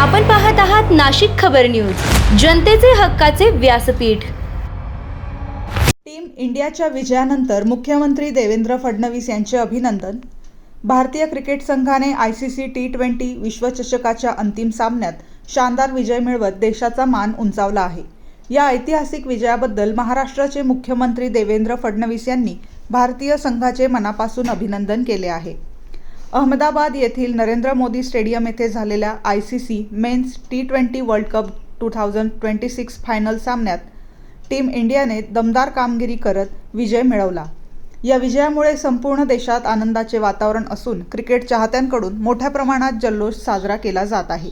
आपण पाहत आहात नाशिक खबर न्यूज, जनतेचे हक्काचे व्यासपीठ। टीम इंडियाच्या विजयानंतर मुख्यमंत्री देवेंद्र फडणवीस यांचे अभिनंदन। भारतीय क्रिकेट संघाने ICC T20 विश्वचषकाच्या अंतिम सामन्यात शानदार विजय मिळवत देशाचा मान उंचावला आहे। या ऐतिहासिक विजयाबद्दल महाराष्ट्राचे मुख्यमंत्री देवेंद्र फडणवीस यांनी भारतीय संघाचे मनापासून अभिनंदन केले आहे। अहमदाबाद येथील नरेंद्र मोदी स्टेडियम येथे झालेल्या ICC men's T20 world cup 2026 final सामन्यात टीम इंडियाने दमदार कामगिरी करत विजय मिळवला। या विजयामुळे संपूर्ण देशात आनंदाचे वातावरण असून क्रिकेट चाहत्यांकडून मोठ्या प्रमाणात जल्लोष साजरा केला जात आहे।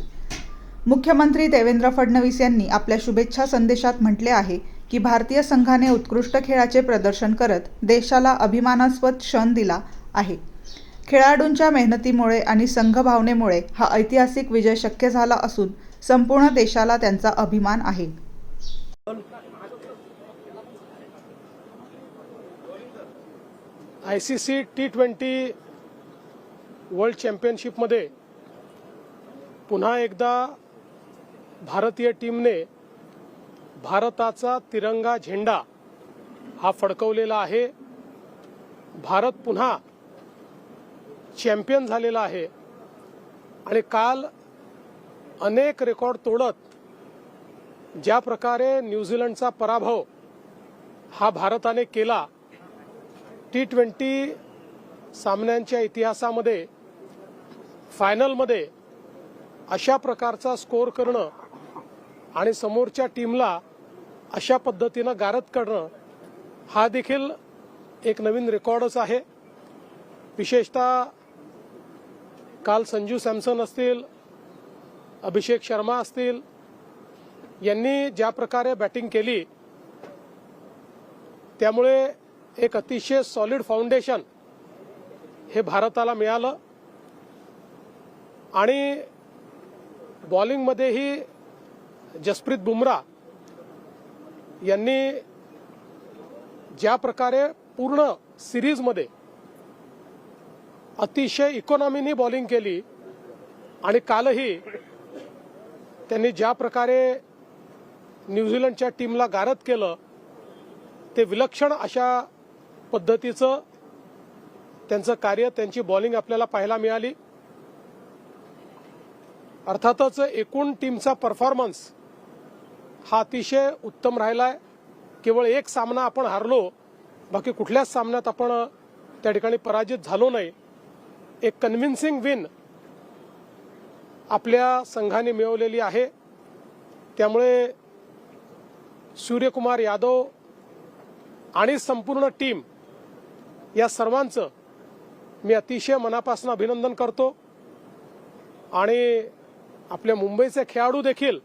मुख्यमंत्री देवेंद्र फडणवीस यांनी आपल्या शुभेच्छा संदेशात म्हटले आहे की भारतीय संघाने उत्कृष्ट खेळाचे प्रदर्शन करत देशाला अभिमानास्पद क्षण दिला आहे। खेळाडूंच्या मेहनतीमुळे आणि संघभावनेमुळे हा ऐतिहासिक विजय शक्य झाला असून संपूर्ण देशाला त्यांचा अभिमान आहे। ICC T20 वर्ल्ड चॅम्पियनशिपमध्ये पुन्हा एकदा भारतीय टीमने भारताचा तिरंगा झेंडा हा फडकवलेला आहे। भारत पुन्हा चॅम्पियन झालेला आहे आणि काल अनेक रेकॉर्ड तोडत ज्या प्रकारे न्यूझीलंडचा पराभव हा भारताने केला, T20 सामन्यांच्या इतिहासामध्ये फायनलमध्ये अशा प्रकारचा स्कोर करणं आणि समोरच्या टीमला अशा पद्धतीनं गारद करणं हा देखील एक नवीन रेकॉर्डच आहे। विशेषतः काल संजू सॅमसन असतील, अभिषेक शर्मा असतील, यांनी ज्या प्रकारे बॅटिंग केली त्यामुळे एक अतिशय सॉलिड फाउंडेशन हे भारताला मिळालं आणि बॉलिंगमध्येही जसप्रीत बुमराह यांनी ज्या प्रकारे पूर्ण सिरीजमध्ये अतिशय इकॉनॉमीनी बॉलिंग केली आणि कालही त्यांनी ज्या प्रकारे न्यूझीलंडच्या टीमला गारद केलं ते विलक्षण अशा पद्धतीचं त्यांचं कार्य, त्यांची बॉलिंग आपल्याला पाहायला मिळाली। अर्थातच एकूण टीमचा परफॉर्मन्स हा अतिशय उत्तम राहिलाय। केवळ एक सामना आपण हारलो, बाकी कुठल्याच सामन्यात आपण त्या ठिकाणी पराजित झालो नाही। एक कन्व्हिन्सिंग विन आपल्या संघाने मिळवलेली आहे। त्यामुळे सूर्यकुमार यादव आणि संपूर्ण टीम या सर्वांचं मी अतिशय मनापासून अभिनंदन करतो आणि आपल्या मुंबईचे खेळाडू देखील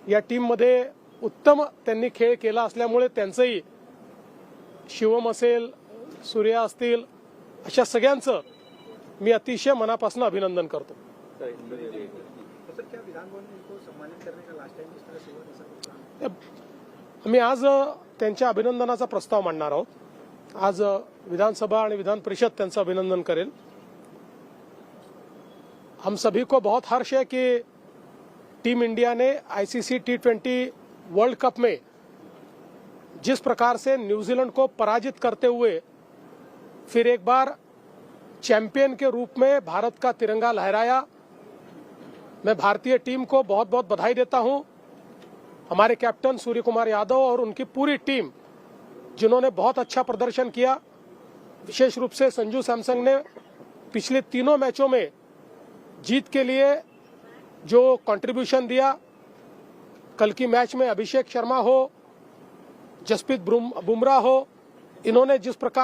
या टीममध्ये उत्तम त्यांनी खेळ केला असल्यामुळे त्यांचंही, शिवम असेल, सूर्या असतील, अशा सगळ्यांचं मी अतिशय मनापासून अभिनंदन करतो। मी आज त्यांच्या अभिनंदनाचा प्रस्ताव मांडणार आहोत। आज विधानसभा आणि विधान परिषद त्यांचं अभिनंदन करेल। हम सभी को बहुत हर्ष है कि टीम इंडिया ने ICC T20 वर्ल्ड कप में जिस प्रकार से न्यूजीलैंड को पराजित करते हुए फिर एक बार चैंपियन के रूप में भारत का तिरंगा लहराया। मैं भारतीय टीम को बहुत बहुत बधाई देता हूं। हमारे कैप्टन सूर्यकुमार यादव और उनकी पूरी टीम जिन्होंने बहुत अच्छा प्रदर्शन किया, विशेष रूप से संजू सैमसन ने पिछले तीनों मैचों में जीत के लिए जो कंट्रीब्यूशन दिया, कल की मैच में अभिषेक शर्मा हो, जसप्रीत बुमराह हो, इन्होंने जिस प्रकार